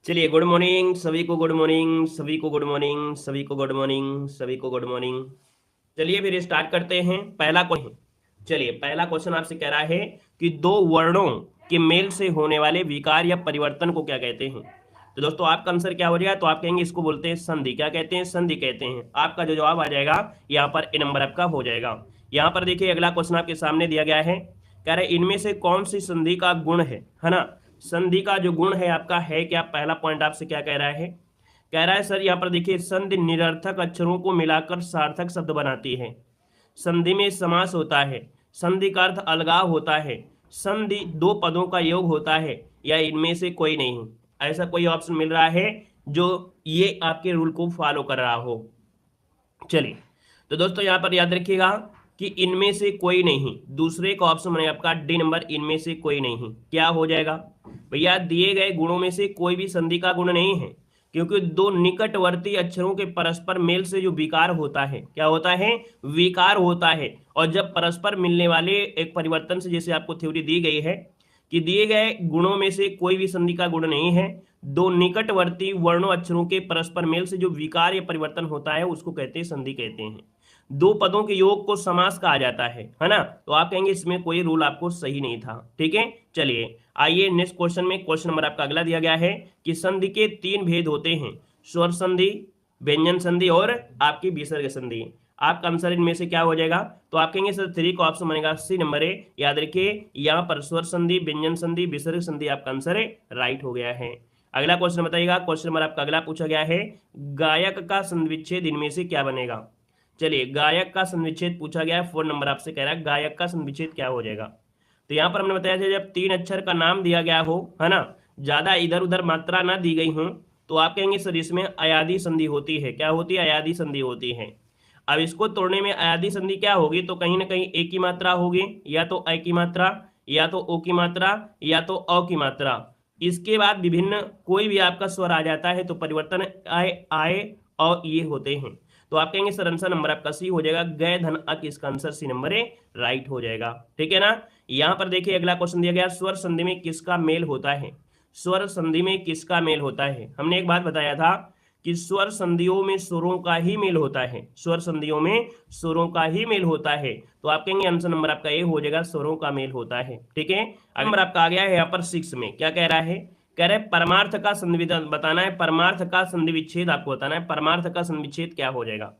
चलिए, good morning सभी को, गुड मॉर्निंग सभी को, गुड मॉर्निंग सभी को, गुड मॉर्निंग सभी को, गुड मॉर्निंग। चलिए फिर स्टार्ट करते हैं। पहला क्वेश्चन, चलिए पहला क्वेश्चन आपसे कह रहा है कि दो वर्णों के मेल से होने वाले विकार या परिवर्तन को क्या कहते हैं। तो दोस्तों आपका आंसर क्या हो जाएगा, तो आप कहेंगे इसको बोलते हैं संधि। क्या कहते हैं? संधि कहते हैं। आपका जो जवाब आ जाएगा यहाँ पर ए नंबर आपका हो जाएगा। यहाँ पर देखिए अगला क्वेश्चन आपके सामने दिया गया है, कह रहे इनमें से कौन सी संधि का गुण है ना। संधि का जो गुण है आपका है क्या, पहला पॉइंट आपसे क्या कह रहा है, कह रहा है सर यहाँ पर देखिए संधि निरर्थक अक्षरों को मिलाकर सार्थक शब्द बनाती है। संधि में समास होता है। संधि का अर्थ अलगाव होता है। संधि दो पदों का योग होता है, या इनमें से कोई नहीं। ऐसा कोई ऑप्शन मिल रहा है जो ये आपके रूल को फॉलो कर रहा हो। चलिए तो दोस्तों यहाँ पर याद रखिएगा कि इनमें से कोई नहीं, दूसरे का ऑप्शन बनेगा आपका डी नंबर, इनमें से कोई नहीं। क्या हो जाएगा भैया, दिए गए गुणों में से कोई भी संधि का गुण नहीं है, क्योंकि दो निकटवर्ती अक्षरों के परस्पर मेल से जो विकार होता है, क्या होता है, विकार होता है। और जब परस्पर मिलने वाले एक परिवर्तन से, जैसे आपको थ्योरी दी गई है कि दिए गए गुणों में से कोई भी संधि का गुण नहीं है, दो निकटवर्ती वर्णों अक्षरों के परस्पर मेल से जो विकार या परिवर्तन होता है उसको कहते हैं संधि कहते हैं। दो पदों के योग को समास कहा जाता है ना। तो आप कहेंगे इसमें कोई रूल आपको सही नहीं था। ठीक है, चलिए आइए नेक्स्ट क्वेश्चन में। क्वेश्चन नंबर आपका अगला दिया गया है कि संधि के तीन भेद होते हैं, स्वर संधि, व्यंजन संधि और आपकी विसर्ग संधि। आपका आंसर इनमें से क्या हो जाएगा, तो आप कहेंगे सर थ्री का ऑप्शन बनेगा सी नंबर है। याद रखिए यहाँ पर स्वर संधि, व्यंजन संधि, विसर्ग संधि आपका आंसर है राइट हो गया है। अगला क्वेश्चन बताइएगा। क्वेश्चन नंबर आपका अगला पूछा गया है, गायक का संविच्छेद इनमें से क्या बनेगा। चलिए गायक का संविच्छेद पूछा गया है, 4 नंबर आपसे कह रहा है गायक का संविच्छेद क्या हो जाएगा। तो यहाँ पर हमने बताया था जब तीन अक्षर का नाम दिया गया हो, है ना, ज्यादा इधर उधर मात्रा ना दी गई हो, तो आप कहेंगे सर इसमें अयादी संधि होती है। क्या होती है, अयादी संधि होती है। अब इसको तोड़ने में अयादी संधि क्या होगी, तो कहीं ना कहीं एक की मात्रा होगी, या तो अ की मात्रा, या तो ओ की मात्रा, या तो अ की मात्रा। इसके बाद विभिन्न कोई भी आपका स्वर आ जाता है तो परिवर्तन आए आए और ये होते हैं। तो आप कहेंगे सर आंसर नंबर आपका सी हो जाएगा, गय धन अक, इसका आंसर सी नंबर है राइट हो जाएगा। ठीक है ना। यहां पर देखिए अगला क्वेश्चन दिया गया, स्वर संधि में किसका मेल होता है। स्वर संधि में किसका मेल होता है, हमने एक बात बताया था कि स्वर संधियों में स्वरों का ही मेल होता है। स्वर संधियों में स्वरों का ही मेल होता है। तो आप कहेंगे आंसर नंबर आपका ए हो जाएगा, स्वरों का मेल होता है। ठीक है, अगला नंबर आपका आ गया है यहाँ पर 6 में। क्या कह रहा है, कह रहे परमार्थ का संधि बताना है, परमार्थ का संधि विच्छेद आपको बताना है। परमार्थ का संधि विच्छेद क्या हो जाएगा।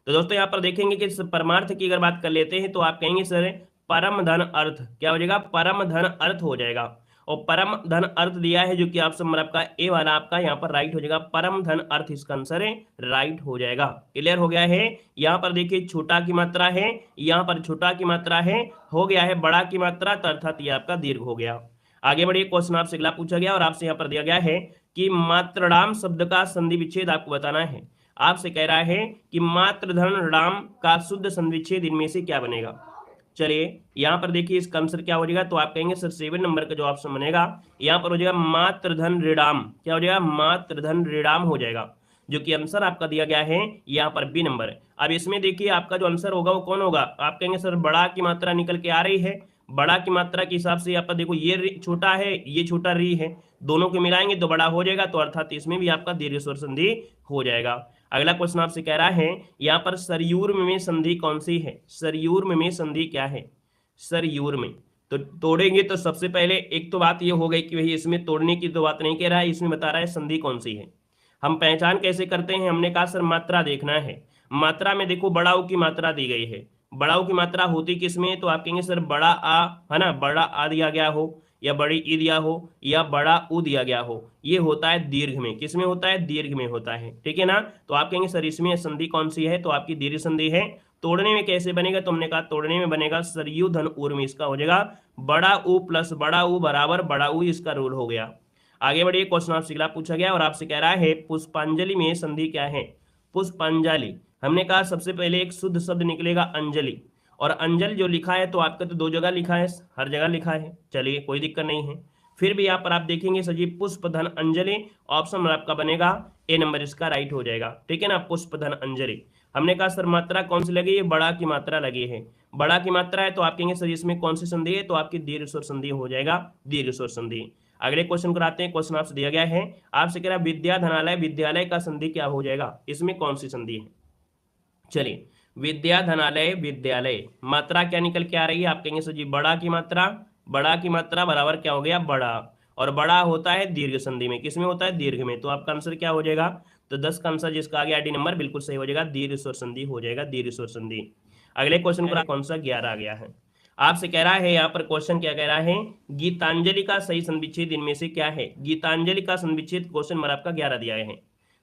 तो दोस्तों यहाँ पर देखेंगे कि परमार्थ की अगर बात कर लेते हैं तो आप कहेंगे सर परम धन अर्थ। क्या हो जाएगा, परम धन अर्थ हो जाएगा। और परम धन अर्थ दिया है जो कि ऑप्शन नंबर आपका ए वाला आपका यहाँ पर राइट हो जाएगा, परम धन अर्थ इसका आंसर है राइट हो जाएगा। क्लियर हो गया है। यहाँ पर देखिए छोटा की मात्रा है, यहाँ पर छोटा की मात्रा है, हो गया है बड़ा की मात्रा, तो अर्थात ये आपका दीर्घ हो गया। आगे बढ़िए, क्वेश्चन आपसे अगला पूछा गया और आपसे यहाँ पर दिया गया है कि मात्रडाम शब्द का संधि विच्छेद आपको बताना है। आपसे कह रहा है कि मात्रधन राम का शुद्ध संविच्छेद इनमें से क्या बनेगा। चलिए यहां पर देखिए इसका आंसर क्या हो जाएगा, तो आप कहेंगे सर 7 नंबर का जो ऑप्शन बनेगा यहां पर हो जाएगा मात्रधन ऋणाम। क्या हो जाएगा, मात्रधन ऋणाम हो जाएगा, जो कि आंसर आपका दिया गया है यहाँ पर बी नंबर। अब इसमें देखिए आपका जो आंसर होगा वो कौन होगा, आप कहेंगे सर बड़ा की मात्रा निकल के आ रही है, बड़ा की मात्रा के हिसाब से यहाँ पर देखो ये छोटा है, ये छोटा री है, दोनों को मिलाएंगे तो बड़ा हो जाएगा, तो अर्थात इसमें भी आपका दीर्घ स्वर संधि हो जाएगा। अगला क्वेश्चन आपसे कह रहा है यहाँ पर सरयूर में संधि कौन सी है। सरयूर में संधि क्या है, सरयूर में तो तोड़ेंगे तो सबसे पहले एक तो बात ये हो गई कि भाई इसमें तोड़ने की तो बात नहीं कह रहा है, इसमें बता रहा है संधि कौन सी है। हम पहचान कैसे करते हैं, हमने कहा सर मात्रा देखना है। मात्रा में देखो बड़ा ऊ की मात्रा दी गई है, बड़ा ऊ की मात्रा होती किसमें, तो आप कहेंगे सर बड़ा आ, है ना, बड़ा आ दिया गया हो, या बड़ी ई दिया हो, या बड़ा ऊ दिया गया हो, ये होता है दीर्घ में। किसमें होता है, दीर्घ में होता है। ठीक है ना। तो आप कहेंगे सर इसमें संधि कौन सी है, तो आपकी दीर्घ संधि है। तोड़ने में कैसे बनेगा, तो हमने कहा तोड़ने में बनेगा सरयू धन ऊर में, इसका हो जाएगा बड़ा ऊ प्लस बड़ा ऊ बराबर बड़ा ऊ, इसका रूल हो गया। आगे बढ़िए, क्वेश्चन आपसे अगला पूछा गया और आपसे कह रहा है पुष्पांजलि में संधि क्या है। पुष्पांजलि, हमने कहा सबसे पहले एक शुद्ध शब्द निकलेगा अंजलि, और अंजलि जो लिखा है तो आपका तो दो जगह लिखा है, हर जगह लिखा है, चलिए कोई दिक्कत नहीं है। फिर भी यहाँ पर आप देखेंगे सजी पुष्प धन अंजलि, ऑप्शन आपका बनेगा ए नंबर, इसका राइट हो जाएगा। ठीक है ना, पुष्प धन अंजलि। हमने कहा सर मात्रा कौन सी लगी है, बड़ा की मात्रा लगी है, बड़ा की मात्रा है तो आप कहेंगे सर इसमें कौन सी संधि है, तो आपकी दीर्घ स्वर संधि हो जाएगा, दीर्घ स्वर संधि। अगले क्वेश्चन को आते हैं। क्वेश्चन आपसे दिया गया है, आपसे कह रहा है विद्या धनालय विद्यालय का संधि क्या हो जाएगा, इसमें कौन सी संधि है। चलिए, विद्या धनालय विद्यालय, मात्रा क्या निकल के आ रही है, आप कहेंगे सर जी बड़ा की मात्रा, बड़ा की मात्रा बराबर क्या हो गया बड़ा, और बड़ा होता है दीर्घ संधि में, किसमें होता है दीर्घ में, तो आपका आंसर क्या हो जाएगा, तो 10 का आंसर जिसका आ गया डी नंबर बिल्कुल सही हो जाएगा, दीर्घ स्वर संधि हो जाएगा, दीर्घ स्वर संधि। अगले क्वेश्चन को कौन सा 11 आ गया है, आपसे कह रहा है यहाँ पर क्वेश्चन क्या कह रहा है, गीतांजलि का सही संविच्छेद इनमें से क्या है, गीतांजलि का संविच्छेद क्वेश्चन नंबर आपका 11 दिया है।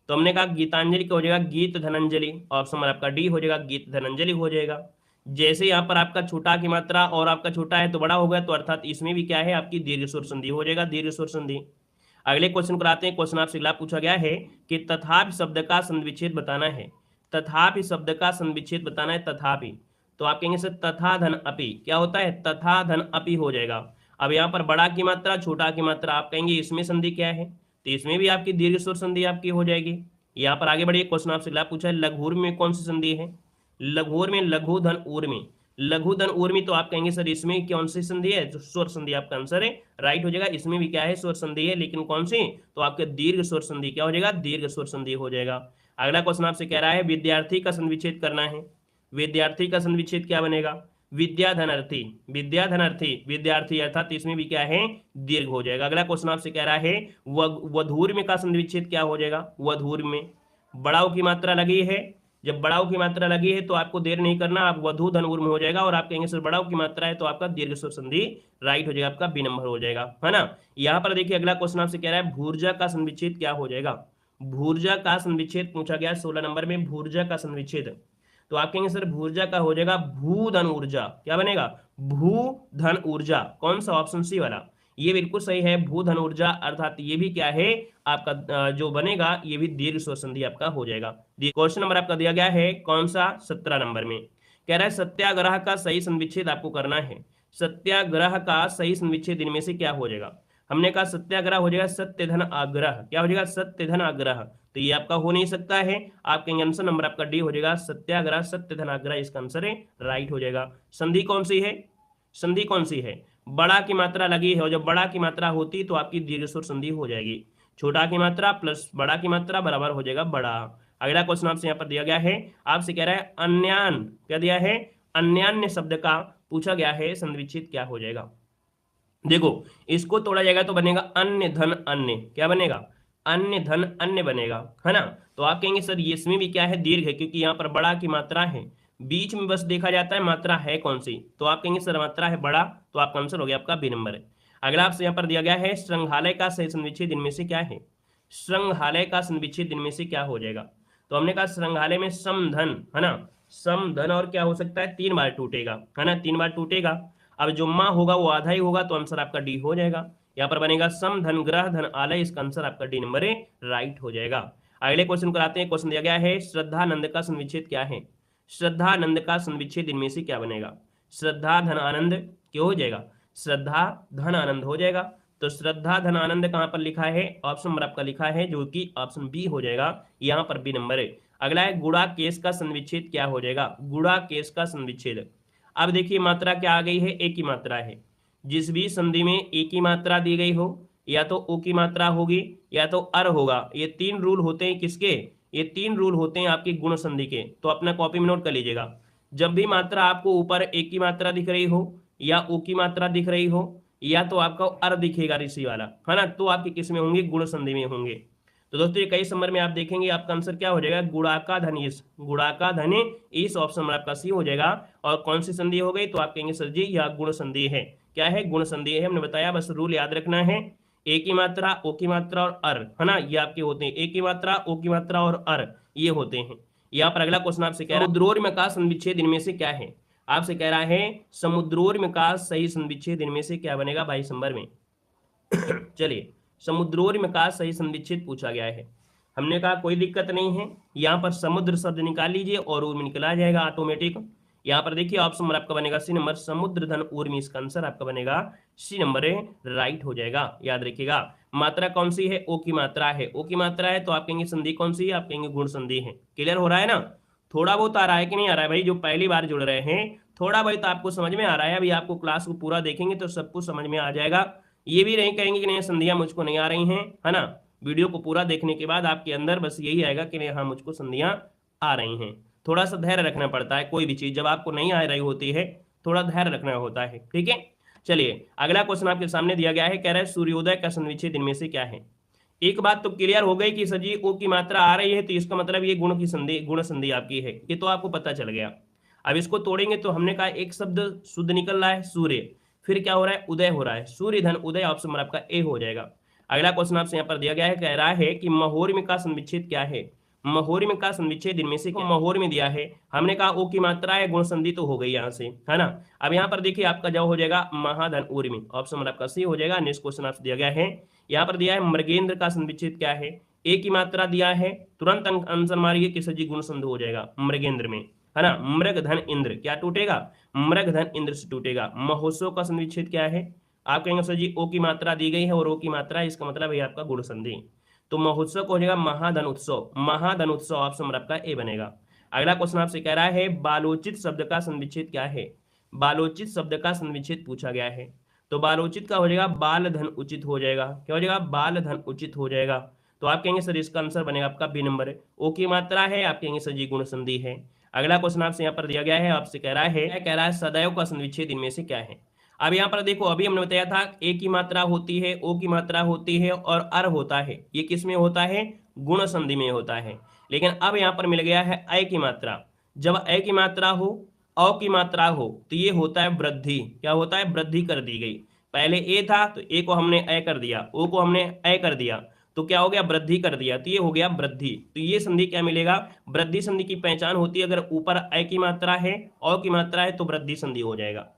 तो हमने कहा गीतांजलि क्या हो जाएगा, गीत धनंजलि, ऑप्शन नंबर आपका डी हो जाएगा, गीत धनंजलि हो जाएगा। जैसे यहाँ पर आपका छोटा की मात्रा और आपका छोटा है तो बड़ा हो गया, तो अर्थात इसमें भी क्या है आपकी दीर्घ स्वर संधि हो जाएगा, दीर्घ स्वर संधि। अगले क्वेश्चन पर आते हैं। क्वेश्चन आपसे अगला पूछा गया है कि तथापि शब्द का संविच्छेद बताना है, तथापि शब्द का संविच्छेद बताना है, तथापि, तो आप कहेंगे सर तथा धन अपि, क्या होता है तथा धन अपि हो जाएगा। अब यहाँ पर बड़ा की मात्रा छोटा की मात्रा, आप कहेंगे इसमें संधि क्या है, तो इसमें भी आपकी दीर्घ स्वर संधि आपकी हो जाएगी। यहाँ पर आगे बढ़िए, क्वेश्चन आपसे अगला पूछा है लघुर में कौन सी संधि है, लघुर में लघु धन ऊर्मी, लघु धन ऊर्मी, तो आप कहेंगे सर इसमें कौन सी संधि है, जो स्वर संधि आपका आंसर है राइट हो जाएगा, इसमें भी क्या है स्वर संधि है, लेकिन कौन सी, तो आपके दीर्घ स्वर संधि क्या हो जाएगा, दीर्घ स्वर संधि हो जाएगा। अगला क्वेश्चन आपसे कह रहा है विद्यार्थी का संविच्छेद करना है, विद्यार्थी का संविच्छेद क्या बनेगा, विद्याधनर्थी, विद्याधनर्थी, विद्यार्थी, अर्थात इसमें भी क्या है दीर्घ हो जाएगा। अगला क्वेश्चन आपसे कह रहा है वधूर में का संविच्छेद क्या हो जाएगा, वधूर में बड़ाऊ की मात्रा लगी है, जब बड़ाऊ की मात्रा लगी है तो आपको देर नहीं करना, आप वधु धन ऊर्म हो जाएगा, और आप कहेंगे सर बड़ाऊ की मात्रा है तो आपका दीर्घ स्वर संधि राइट हो जाएगा, आपका बी नंबर हो जाएगा, है ना। यहाँ पर देखिए अगला क्वेश्चन आपसे कह रहा है भूर्जा का संविच्छेद क्या हो जाएगा, भूर्जा का संविच्छेद पूछा गया 16 नंबर में, भूर्जा का संविच्छेद, तो आप कहेंगे सर भूर्जा का हो जाएगा भू धन ऊर्जा, क्या बनेगा भू धन ऊर्जा, कौन सा ऑप्शन सी वाला, ये बिल्कुल सही है भू धन ऊर्जा, अर्थात ये भी क्या है आपका जो बनेगा ये भी दीर्घ स्वर संधि आपका हो जाएगा। क्वेश्चन नंबर आपका दिया गया है कौन सा 17 नंबर में, कह रहा है सत्याग्रह का सही संविच्छेद आपको करना है, सत्याग्रह का सही संविच्छेद इनमें से क्या हो जाएगा, हमने कहा सत्याग्रह हो जाएगा सत्य धन आग्रह, क्या हो जाएगा सत्य धन आग्रह, तो ये आपका हो नहीं सकता है, आप कहेंगे आंसर नंबर आपका डी हो जाएगा सत्याग्रह सत्य धन आग्रह, इसका आंसर है राइट हो जाएगा। संधि कौन सी है, संधि कौन सी है, बड़ा की मात्रा लगी है, और जब बड़ा की मात्रा होती तो आपकी दीर्घ स्वर संधि हो जाएगी, छोटा की मात्रा प्लस बड़ा की मात्रा बराबर हो जाएगा बड़ा। अगला क्वेश्चन आपसे यहाँ पर दिया गया है, आपसे कह रहा है अन्यान, क्या दिया है अन्यान्य शब्द का पूछा गया है संविच्छेद क्या हो जाएगा, देखो इसको तोड़ा जाएगा तो बनेगा अन्य धन अन्य, क्या बनेगा अन्य धन अन्य बनेगा, है ना। तो आप कहेंगे सर ये इसमें भी क्या है दीर्घ है, क्योंकि यहाँ पर बड़ा की मात्रा है, बीच में बस देखा जाता है मात्रा है कौन सी, तो आप कहेंगे सर मात्रा है बड़ा, तो आपका आंसर हो गया आपका बी नंबर है। अगला आपसे यहाँ पर दिया गया है श्रृंगालय का सही संविच्छेद इनमें से क्या है, श्रृंगालय का संविच्छेद इनमें से क्या हो जाएगा, तो हमने कहा श्रृंगालय में समधन, है ना, समधन और क्या हो सकता है 3 बार टूटेगा, है ना, 3 बार टूटेगा, अब जो माँ होगा वो आधा ही होगा, तो आंसर आपका डी हो जाएगा, यहाँ पर बनेगा सम धन ग्रह धन आलय, इसका आंसर आपका डी नंबर है राइट हो जाएगा। अगले क्वेश्चन को आते हैं। क्वेश्चन दिया गया है श्रद्धानंद का संविच्छेद क्या है, श्रद्धानंद का संविच्छेद इनमें से क्या बनेगा, श्रद्धा धन आनंद क्यों हो जाएगा, श्रद्धा धन आनंद हो जाएगा, तो श्रद्धा धन आनंद कहां पर लिखा है, ऑप्शन नंबर आपका लिखा है जो कि ऑप्शन बी हो जाएगा, यहाँ पर बी नंबर है। अगला है गुड़ा केस का संविच्छेद क्या हो जाएगा, गुड़ा केस का संविच्छेद, अब देखिए मात्रा क्या आ गई है, एक ही मात्रा है, जिस भी संधि में एक ही मात्रा दी गई हो या तो ओ की मात्रा होगी या तो अर होगा, ये 3 रूल होते हैं किसके, ये 3 रूल होते हैं आपकी गुण संधि के, तो अपना कॉपी में नोट कर लीजिएगा। जब भी मात्रा आपको ऊपर एक की मात्रा दिख रही हो या ओ की मात्रा दिख रही हो या तो आपका अर दिखेगा ऋषि वाला, है ना, तो आपके किस में होंगे गुण संधि में होंगे। तो दोस्तों ये कई नंबर में आप देखेंगे आपका आंसर क्या हो जाएगा, गुणाका धन इस, गुणाका धन इस, ऑप्शन नंबर आपका सी हो जाएगा। और कौन सी संधि हो गई, तो आप कहेंगे सर जी यह गुण संधि है, क्या है गुण संधि है, हमने बताया, बस रूल याद रखना है, एक की मात्रा ओ की मात्रा और अर, है ना, ये आपके होते हैं, एक की मात्रा ओ की मात्रा और अर ये होते हैं। यहाँ पर अगला क्वेश्चन आपसे कह रहा है समुद्रोर्म का संविच्छेद इनमें से क्या है, आपसे कह रहा है समुद्रोर्म का सही संविच्छेद इनमें से क्या बनेगा 22 नंबर में। चलिए समुद्रोर्म का सही संविच्छेद पूछा गया है, हमने कहा कोई दिक्कत नहीं है, यहाँ पर समुद्र शब्द निकाल लीजिए और ऊर्मी निकला जाएगा ऑटोमेटिक। यहाँ पर देखिए ऑप्शन नंबर आपका बनेगा सी नंबर, समुद्र धन ऊर्मी, इसका आंसर आपका बनेगा सी नंबर राइट हो जाएगा। याद रखिएगा मात्रा कौन सी है, ओ की मात्रा है, ओ की मात्रा है तो आप कहेंगे संधि कौन सी है, आप कहेंगे गुण संधि है। क्लियर हो रहा है ना, थोड़ा बहुत आ रहा है कि नहीं आ रहा है भाई, जो पहली बार जुड़ रहे हैं थोड़ा बहुत आपको समझ में आ रहा है, अभी आपको क्लास को पूरा देखेंगे तो सब कुछ समझ में आ जाएगा। ये भी नहीं कहेंगे कि नहीं संधियां मुझको नहीं आ रही हैं, है ना। वीडियो को पूरा देखने के बाद आपके अंदर बस यही आएगा कि नहीं हाँ मुझको संधियां आ रही हैं। थोड़ा सा धैर्य रखना पड़ता है, कोई भी चीज जब आपको नहीं आ रही होती है थोड़ा धैर्य रखना होता है, ठीक है। चलिए अगला क्वेश्चन आपके सामने दिया गया है, कह रहा है सूर्योदय का सन्विच्छेद इनमें से क्या है। एक बात तो क्लियर हो गई कि सर जी ओ की मात्रा आ रही है तो इसका मतलब ये गुण की संधि, गुण संधि आपकी है, ये तो आपको पता चल गया। अब इसको तोड़ेंगे तो हमने कहा एक शब्द शुद्ध निकल रहा है सूर्य, फिर क्या हो रहा है उदय हो रहा है, सूर्य धन उदय, ऑप्शन नंबर आपका ए हो जाएगा। अगला क्वेश्चन आपसे यहाँ पर दिया गया है, कह रहा है कि महोर्म का सन्विच्छेद क्या है। महोर्म का सन्विच्छेद इनमें से क्या, महोर्म दिया है, हमने कहा ओ की मात्रा है, गुण संधि तो हो गई यहाँ से, है ना। अब यहाँ पर देखिए आपका जवाब हो जाएगा महाधन उर्मी, ऑप्शन नंबर आपका सी हो जाएगा। नेक्स्ट क्वेश्चन आपसे दिया गया है, यहाँ पर दिया है मृगेंद्र का सन्विच्छेद क्या है। ए की मात्रा दिया है, तुरंत आंसर मारिए कि सर जी गुण संधि हो जाएगा मृगेंद्र में, है ना। मृग धन इंद्र क्या टूटेगा, मृग धन इंद्र से टूटेगा। महोत्सव का सन्विच्छेद क्या है, आप कहेंगे सर जी ओ की मात्रा दी गई है और ओ की मात्रा है, इसका मतलब है आपका गुण संधि, तो महोत्सव को हो जाएगा महाधन उत्सव, महाधन उत्सव, ऑप्शन नंबर आपका ए बनेगा। अगला क्वेश्चन आपसे कह रहा है बालोचित शब्द का सन्विच्छेद क्या है। बालोचित शब्द का सन्विच्छेद पूछा गया है, तो बालोचित का हो जाएगा बाल धन उचित हो जाएगा, क्या हो जाएगा बाल धन उचित हो जाएगा। तो आप कहेंगे सर इसका आंसर बनेगा आपका बी नंबर, ओ की मात्रा है, आप कहेंगे सर जी गुण संधि है। अगला क्वेश्चन आपसे यहाँ पर दिया गया है, आपसे कह रहा है सदैव का सन्विच्छेद इनमें से क्या है। अब यहाँ पर देखो अभी हमने बताया था ए की मात्रा होती है, ओ की मात्रा होती है और अर होता है, ये किस में होता है, गुण संधि में होता है। लेकिन अब यहाँ पर मिल गया है अ की मात्रा, जब अ की मात्रा हो अ की मात्रा हो तो ये होता है वृद्धि, क्या होता है वृद्धि कर दी गई। पहले ए था तो ए को हमने अ कर दिया, ओ को हमने अ कर दिया, तो क्या हो गया वृद्धि कर दिया, तो ये हो गया वृद्धि। तो ये संधि क्या मिलेगा, वृद्धि संधि की पहचान होती है अगर ऊपर अ की मात्रा है औ की मात्रा है तो वृद्धि संधि हो जाएगा।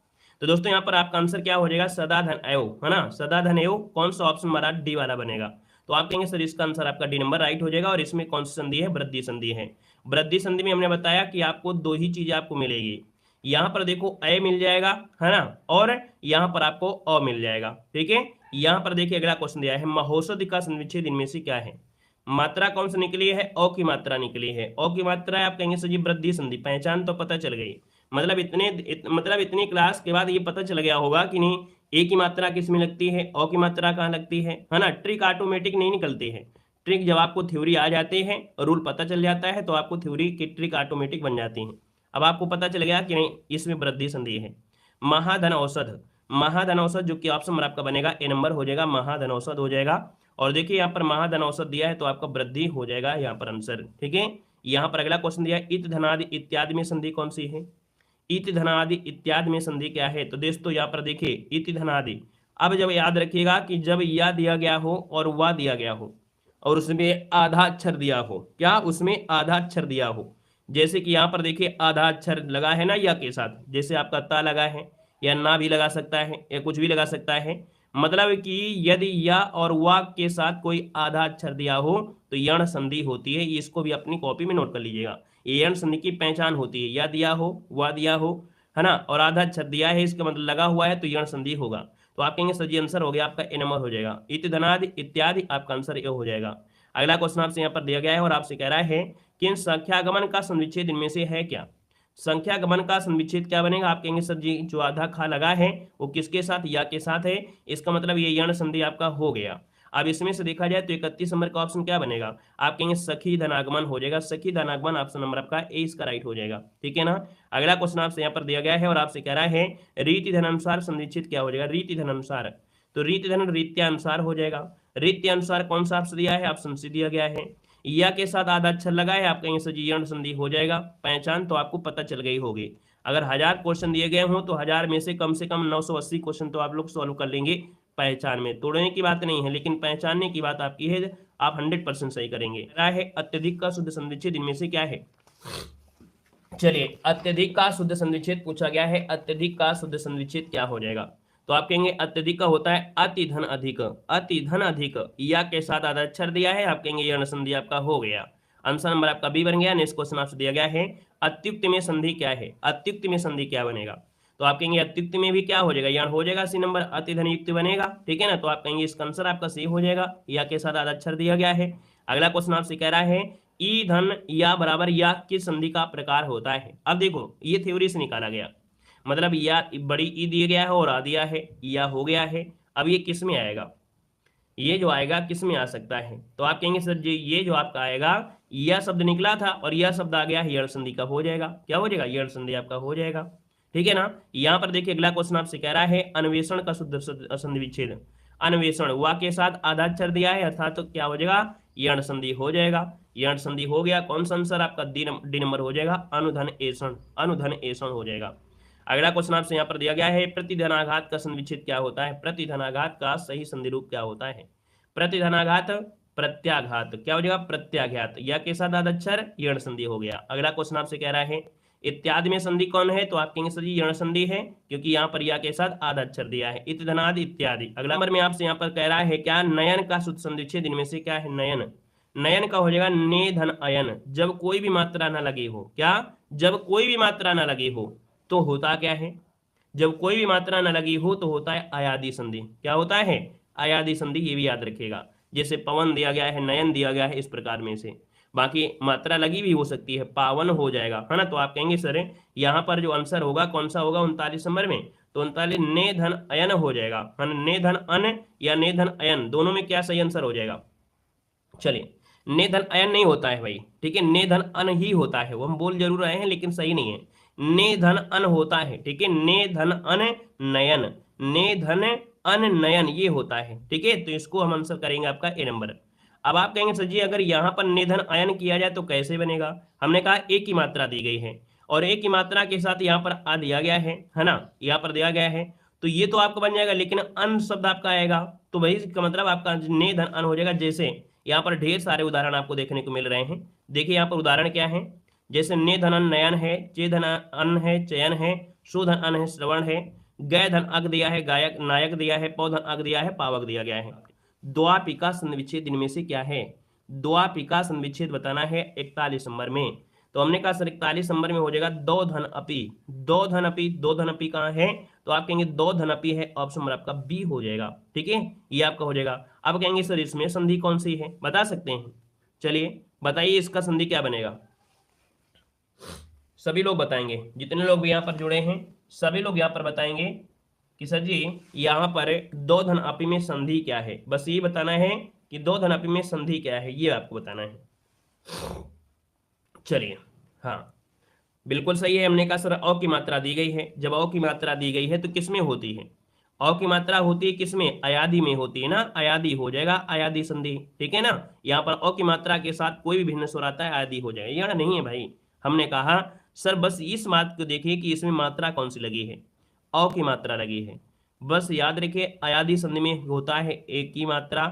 तो दोस्तों यहाँ पर आपका आंसर क्या हो जाएगा, सदा धन एव, है ना, सदा धन एव, कौन सा ऑप्शन हमारा डी वाला बनेगा। तो आप कहेंगे सर इसका आंसर आपका डी नंबर राइट हो जाएगा। और इसमें कौन सी संधि है, वृद्धि संधि है। वृद्धि संधि में हमने बताया कि आपको दो ही चीजें आपको मिलेगी, यहाँ पर देखो अ मिल जाएगा, है ना, और यहाँ पर आपको अ मिल जाएगा, ठीक है। यहाँ पर देखिए अगला क्वेश्चन दिया है महोषधि का सन्विच्छेद इनमें से क्या है। मात्रा कौन सी निकली है, अ की मात्रा निकली है, अ की मात्रा है, आप कहेंगे सर जी वृद्धि संधि, पहचान तो पता चल गई। मतलब इतनी क्लास के बाद ये पता चल गया होगा कि नहीं ए की मात्रा किस में लगती है, अ की मात्रा कहाँ लगती है ना। ट्रिक ऑटोमेटिक नहीं निकलती है, ट्रिक जब आपको थ्योरी आ जाती है रूल पता चल जाता है तो आपको थ्योरी की ट्रिक ऑटोमेटिक बन जाती है। अब आपको पता चल गया कि नहीं इसमें वृद्धि संधि है। महाधन औषध, महाधन औषध जो कि ऑप्शन नंबर आपका बनेगा ए नंबर हो जाएगा, महाधन औषध हो जाएगा। और देखिए यहाँ पर महाधन औषध दिया है तो आपका वृद्धि हो जाएगा यहाँ पर आंसर, ठीक है। यहाँ पर अगला क्वेश्चन दिया है इत धनादि इत्यादि में संधि कौन सी है। इति धनादि इत्यादि में संधि क्या है, तो दोस्तों यहाँ पर देखिए इति धनादि, अब जब याद रखिएगा कि जब या दिया गया हो और वा दिया गया हो और उसमें आधा अक्षर दिया हो, क्या उसमें आधा अक्षर दिया हो, जैसे कि यहाँ पर देखिए आधा अक्षर लगा है ना या के साथ, जैसे आपका ता लगा है या ना भी लगा सकता है या कुछ भी लगा सकता है। मतलब कि यदि या और वा के साथ कोई आधा अक्षर दिया हो तो यण संधि होती है, इसको भी अपनी कॉपी में नोट कर लीजिएगा। ये यण संधि की पहचान होती है, या दिया हो वा दिया हो, है ना, और आधा अक्षर दिया है इसका मतलब लगा हुआ है तो यण संधि होगा। तो आप कहेंगे सर जी आंसर हो गया आपका ए नंबर हो जाएगा, इत धनादि इत्यादि आपका आंसर ए हो जाएगा। अगला क्वेश्चन आपसे यहाँ पर दिया गया है और आपसे कह रहा है कि इन संख्यागमन का सन्विच्छेद इनमें से है क्या। संख्यागमन का सन्विच्छेद क्या बनेगा, आप कहेंगे सर जी जो आधा खा लगा है वो किसके साथ, या के साथ है, इसका मतलब ये यण संधि आपका हो गया। अब इसमें से देखा जाए तो 31 नंबर का ऑप्शन क्या बनेगा, आप कहेंगे सखी धनागमन हो जाएगा, सखी धनागमन ऑप्शन नंबर आपका ए इसका राइट हो जाएगा, ठीक है ना। अगला क्वेश्चन आपसे यहाँ पर दिया गया है और आपसे कह रहा है रीति धनानुसार सन्निश्चित क्या हो जाएगा, रीति धनानुसार, तो रीति धन रीत्यानुसार हो जाएगा। रीत्यानुसार कौन सा ऑप्शन दिया है, ऑप्शन सी दिया गया है। या के साथ आधा अक्षर लगा है, आप कहेंगे सर जी यण संधि हो जाएगा, पहचान तो आपको पता चल गई होगी। अगर 1000 क्वेश्चन दिए गए हों तो 1000 में से कम 980 क्वेश्चन तो आप लोग सॉल्व कर लेंगे पहचान में, तोड़ने की बात नहीं है लेकिन पहचानने की बात आपकी है, आप 100% सही करेंगे। क्या है अत्यधिक का शुद्ध सन्विच्छेद इनमें से क्या है। चलिए अत्यधिक का शुद्ध सन्विच्छेद पूछा गया है, अत्यधिक का शुद्ध सन्विच्छेद क्या हो जाएगा, तो आप कहेंगे अत्यधिक का होता है अति धन अधिक, अति धन अधिक, या के साथ आधा अक्षर दिया है, आप कहेंगे यण संधि आपका हो गया, आंसर नंबर आपका बी बन गया। नेक्स्ट क्वेश्चन आपसे दिया गया है अत्युक्त में संधि क्या है, अत्युक्त में संधि क्या बनेगा, तो आप कहेंगे अत्युक्त में भी क्या हो जाएगा, यण हो जाएगा, सी नंबर अति धन युक्त बनेगा, ठीक है ना। तो आप कहेंगे इसका आंसर आपका सी हो जाएगा, या के साथ आधा अक्षर दिया गया है। अगला क्वेश्चन आपसे कह रहा है ई धन या बराबर या किस संधि का प्रकार होता है। अब देखो ये थ्योरी से निकाला गया, मतलब या बड़ी ई दिया गया है और आ दिया है, या हो गया है, अब ये किस में आएगा, ये जो आएगा किस में आ सकता है, तो आप कहेंगे सर जी ये जो आपका आएगा यह शब्द निकला था और यह शब्द आ गया यण संधि का हो जाएगा, क्या हो जाएगा, यण संधि आपका हो जाएगा, ठीक है ना। यहाँ पर देखिए अगला क्वेश्चन आपसे कह रहा है अन्वेषण का शुद्ध संधि विच्छेद, अन्वेषण वा के साथ आधाक्षर दिया है अर्थात तो क्या हो जाएगा, यण संधि हो जाएगा, यण संधि हो गया, कौन सा आंसर आपका डी नंबर हो जाएगा, अनुधन एषण, अनुधन एषण हो जाएगा। अगला क्वेश्चन आपसे यहाँ पर दिया गया है प्रतिधनाघात का संधि विच्छेद क्या होता है, प्रतिधनाघात का सही संधि रूप क्या होता है, प्रतिधनाघात प्रत्याघात, क्या हो जाएगा, प्रत्याघात, या के साथ आदक्षर यण संधि हो गया। अगला क्वेश्चन आपसे कह रहा है इत्यादि में संधि कौन है, तो आप कहेंगे सर जी यण संधि है, क्योंकि यहाँ पर या के साथ आदक्षर दिया है, इत धनादि इत्यादि। अगला नंबर में आपसे यहाँ पर कह रहा है क्या नयन का शुद्ध संधि विच्छेद इनमें से क्या है, नयन, नयन का हो जाएगा ने धन अयन, जब कोई भी मात्रा ना लगी हो, क्या, जब कोई भी मात्रा ना लगी हो तो होता क्या है, जब कोई भी मात्रा न लगी हो तो होता है अयादि संधि, क्या होता है, अयादि संधि, ये भी याद रखिएगा, जैसे पवन दिया गया है, नयन दिया गया है, इस प्रकार में से, बाकी मात्रा लगी भी हो सकती है, पावन हो जाएगा, है ना। तो आप कहेंगे सर यहाँ पर जो आंसर होगा कौन सा होगा 39 नंबर में, तो 39 ने धन अयन हो जाएगा, है ना, ने धन अन या ने धन अयन दोनों में क्या सही आंसर हो जाएगा। चलिए ने धन अयन नहीं होता है भाई, ठीक है, ने धन अन ही होता है, वो हम बोल जरूर रहे हैं लेकिन सही नहीं है, ने धन अन होता है, ठीक है, ने धन अन नयन, ने धन अन नयन ये होता है, ठीक है, तो इसको हम आंसर करेंगे आपका ए नंबर। अब आप कहेंगे सर जी अगर यहाँ पर निधन अयन किया जाए तो कैसे बनेगा, हमने कहा एक की मात्रा दी गई है और एक की मात्रा के साथ यहाँ पर आ दिया गया है ना, यहाँ पर दिया गया है, तो ये तो आपका बन जाएगा, लेकिन अन शब्द आपका आएगा तो वही इसका मतलब आपका ने धन अन हो जाएगा। जैसे यहाँ पर ढेर सारे उदाहरण आपको देखने को मिल रहे हैं, देखिए यहाँ पर उदाहरण क्या है, जैसे ने धन अन नयन है, चे धन अन है चयन है, शो धन अन है श्रवण है, गय धन अग दिया है गायक नायक दिया है, पौ धन अग दिया है पावक दिया गया है। द्वापिका संविच्छेद इनमें से क्या है, द्वापिका संविच्छेद बताना है 41 नंबर में, तो हमने कहा सर 41 नंबर में हो जाएगा दो धन अपी, दो धन अपी, दो धन अपी कहाँ है, तो आप कहेंगे दो धन अपी है, ऑप्शन नंबर आपका बी हो जाएगा, ठीक है, ये आपका हो जाएगा। अब कहेंगे सर इसमें संधि कौन सी है, बता सकते हैं, चलिए बताइए इसका संधि क्या बनेगा, सभी लोग बताएंगे, जितने लोग भी यहाँ पर जुड़े हैं सभी लोग यहाँ पर बताएंगे कि सर जी यहाँ पर दो धन अपी में संधि क्या है, बस ये बताना है कि दो धन अपी में संधि क्या है, ये आपको बताना है। चलिए हाँ बिल्कुल सही है, हमने कहा सर अ की मात्रा दी गई है, जब अ की मात्रा दी गई है तो किस में होती है, अ की मात्रा होती है किसमें, अयादि में होती है ना, अयादि हो जाएगा अयादि संधि, ठीक है ना। यहाँ पर अ की मात्रा के साथ कोई भी भिन्न स्वर आता है अयादि हो जाएगा, यहाँ नहीं है भाई, हमने कहा सर बस इस बात को देखिए कि इसमें मात्रा कौन सी लगी है, अ की मात्रा लगी है, बस याद रखिए अयादि संधि में होता है एक की मात्रा,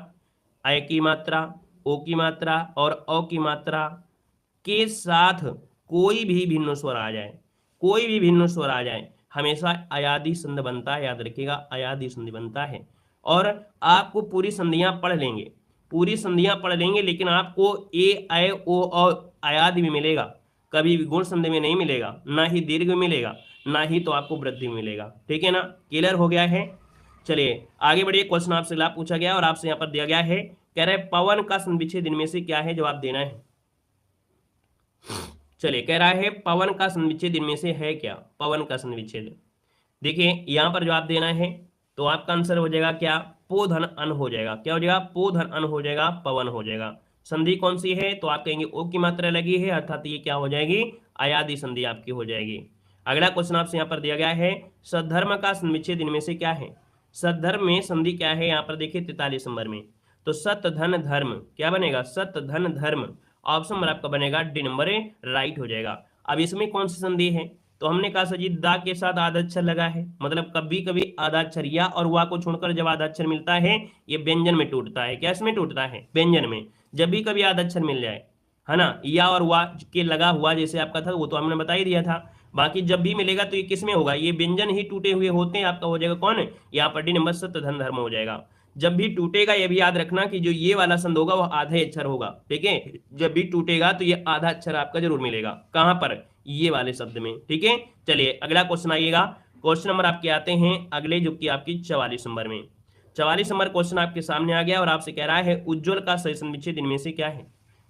अ की मात्रा, ओ की मात्रा और अ की मात्रा के साथ कोई भी भिन्न स्वर आ जाए, कोई भी भिन्न स्वर आ जाए हमेशा अयादि संधि बनता है, याद रखिएगा अयादि संधि बनता है। और आपको पूरी संधियां पढ़ लेंगे, पूरी संधियां पढ़ लेंगे, लेकिन आपको ए ऐ ओ और अयादि में मिलेगा, कभी भी गुण संधि में नहीं मिलेगा, ना ही दीर्घ में मिलेगा, ना ही तो आपको वृद्धि में मिलेगा, ठीक है ना, क्लियर हो गया है। चलिए आगे बढ़िए, क्वेश्चन आपसे लाभ पूछा गया और आपसे यहाँ पर दिया गया है, कह रहे पवन का संविच्छेद इनमें से क्या है, जवाब देना है। चलिए कह रहा है पवन का संविच्छेद इनमें से है क्या, पवन का संविच्छेद, देखिए यहां पर जवाब देना है, तो आपका आंसर हो जाएगा क्या, पो धन अन हो जाएगा, क्या हो जाएगा, पो धन अन हो जाएगा, पवन हो जाएगा। संधि कौन सी है, तो आप कहेंगे ओ की मात्रा लगी है, अर्थात ये क्या हो जाएगी, अयादि संधि आपकी हो जाएगी। अगला क्वेश्चन आपसे यहाँ पर दिया गया है सद्धर्म का संविच्छेद इनमें से क्या है, सद्धर्म में संधि क्या है, यहाँ पर देखिए 43 नंबर में, तो सत धन धर्म क्या बनेगा, सत धन धर्म, ऑप्शन नंबर आपका बनेगा डी नंबर राइट हो जाएगा। अब इसमें कौन सी संधि है, तो हमने कहा सर जी दा के साथ आधाक्षर लगा है, मतलब कभी कभी आधाक्षर या और वा को छोड़कर जब आधाक्षर मिलता है ये व्यंजन में टूटता है, क्या इसमें टूटता है, व्यंजन में, जब भी कभी आधाक्षर मिल जाए, है ना, या और वा के लगा हुआ जैसे आपका था वो तो हमने बता ही दिया था, बाकी जब भी मिलेगा तो ये किस में होगा, ये व्यंजन ही टूटे हुए होते हैं, आपका हो जाएगा कौन, यहाँ पर डी नंबर सत धन धर्म हो जाएगा। जब भी टूटेगा ये भी याद रखना कि जो ये वाला संध होगा वो आधे अक्षर होगा, ठीक है, जब भी टूटेगा तो ये आधा अक्षर आपका जरूर मिलेगा, कहां पर, ये वाले शब्द में, ठीक है। चलिए अगला क्वेश्चन आइएगा, क्वेश्चन नंबर आपके आते हैं अगले जो कि आपकी 44 नंबर में, 44 नंबर क्वेश्चन आपके सामने आ गया और आपसे कह रहा है उज्ज्वल का सही संविच्छेद इनमें से क्या है।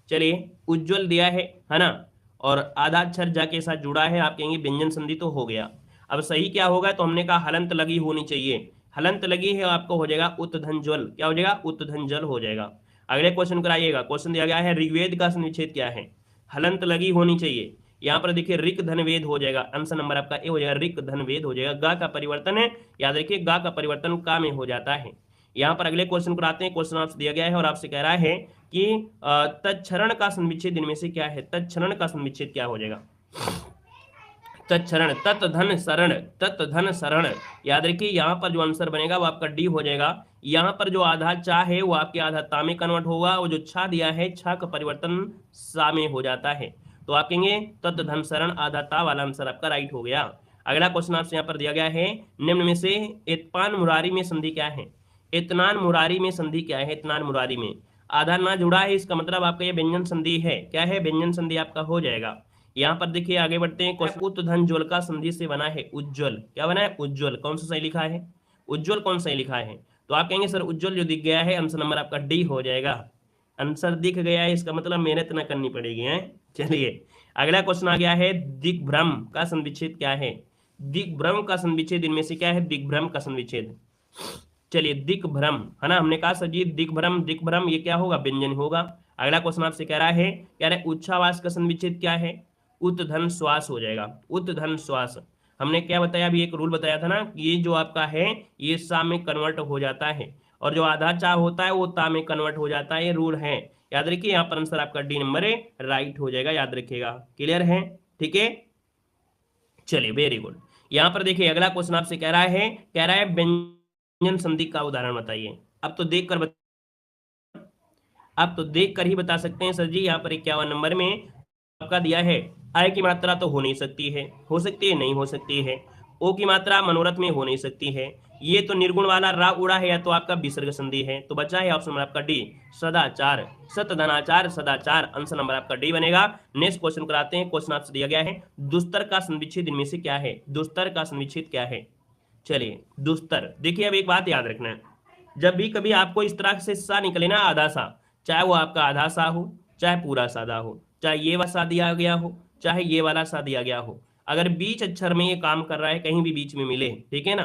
चलिए उज्ज्वल दिया है ना, और आधा अक्षर जा के साथ जुड़ा है, आप कहेंगे व्यंजन संधि तो हो गया। अब सही क्या होगा, तो हमने कहा हलंत लगी होनी चाहिए, हलंत लगी है आपको हो जाएगा उत्धनज्वल, क्या हो जाएगा उत्धनजल हो जाएगा। अगले क्वेश्चन कराइएगा, क्वेश्चन दिया गया है ऋग्वेद का संविच्छेद क्या है, हलंत लगी होनी चाहिए। यहाँ पर देखिए ऋक धन वेद हो जाएगा, आंसर नंबर आपका ए हो जाएगा, ऋक धन वेद हो जाएगा। गा का परिवर्तन है, याद रखिए गा का परिवर्तन का में हो जाता है। यहाँ पर अगले क्वेश्चन को आते हैं, क्वेश्चन आपसे दिया गया है और आपसे कह रहा है कि तत्क्षरण का संविच्छेद इनमें से क्या है, तत्क्षरण का संविच्छेद क्या हो जाएगा, तत्क्षरण तत् धन शरण, तत् धन शरण, याद रखिए यहाँ पर जो आंसर बनेगा वो आपका डी हो जाएगा। यहाँ पर जो आधा चा है वो आपके आधा ता में कन्वर्ट होगा, वो जो छा दिया है छा का परिवर्तन सा में हो जाता है, तो आप कहेंगे तत् धन शरण आधा ता वाला आंसर आपका राइट हो गया। अगला क्वेश्चन आपसे यहाँ पर दिया गया है, निम्न में से इत्पान मुरारी में संधि क्या है, इतनान मुरारी में संधि क्या है, इतनान मुरारी में आधा ना जुड़ा है, इसका मतलब आपका ये व्यंजन संधि है, क्या है व्यंजन संधि आपका हो जाएगा। यहाँ पर देखिए आगे बढ़ते हैं, उत्धन ज्वल का संधि से बना है उज्ज्वल, क्या बना है उज्ज्वल, कौन सा सही लिखा है उज्ज्वल, कौन सही लिखा है, तो आप कहेंगे सर उज्ज्वल जो दिख गया है, आंसर नंबर आपका डी हो जाएगा। आंसर दिख गया है इसका मतलब मेहनत ना करनी पड़ेगी है। चलिए अगला क्वेश्चन आ गया है, दिग्भ्रम का संविच्छेद क्या है, दिग्भ्रम का संविच्छेद इनमें से क्या है, दिग्भ्रम का संविच्छेद, चलिए दिग्भ्रम है ना, हमने कहा सर जी दिग्भ्रम, दिग्भ्रम ये क्या होगा व्यंजन होगा। अगला क्वेश्चन आपसे कह रहा है, कह रहा है उच्छ्वास का संविच्छेद क्या है, उत्धन श्वास हो जाएगा, उत्धन श्वास। हमने क्या बताया, अभी एक रूल बताया था ना, ये जो आपका है ये सा में कन्वर्ट हो जाता है, और जो आधा चा होता है वो ता में कन्वर्ट हो जाता है, ये रूल है, याद रखिए। यहाँ पर आंसर आपका डी नंबर राइट हो जाएगा, याद रखिएगा, क्लियर है, ठीक है। चलिए वेरी गुड। यहाँ पर देखिए अगला क्वेश्चन आपसे कह रहा है, व्यंजन संधि का उदाहरण बताइए। अब तो देख कर ही बता सकते हैं सर जी। यहाँ पर 51 नंबर में आपका दिया है, आय की मात्रा तो हो नहीं सकती है, हो सकती है नहीं हो सकती है, ओ की मात्रा मनोरथ में हो नहीं सकती है, ये तो निर्गुण वाला रा उड़ा है, या तो आपका विसर्ग संधि है, तो बचा है ऑप्शन नंबर आपका डी सदाचार, सतधनाचार सदाचार, आंसर नंबर आपका डी बनेगा। नेक्स्ट क्वेश्चन कराते हैं, क्वेश्चन आपसे दिया गया है, दुस्तर का संविच्छेद इनमें से क्या है, दुस्तर का संविच्छेद क्या है। चलिए दुस्तर, देखिए अब एक बात याद रखना है, जब भी कभी आपको इस तरह से सा निकले ना आधा सा, चाहे वो आपका आधा सा हो चाहे पूरा सादा हो, चाहे ये वाला सा दिया गया हो चाहे ये वाला सा दिया गया हो, अगर बीच अक्षर में ये काम कर रहा है, कहीं भी बीच में मिले, ठीक है ना,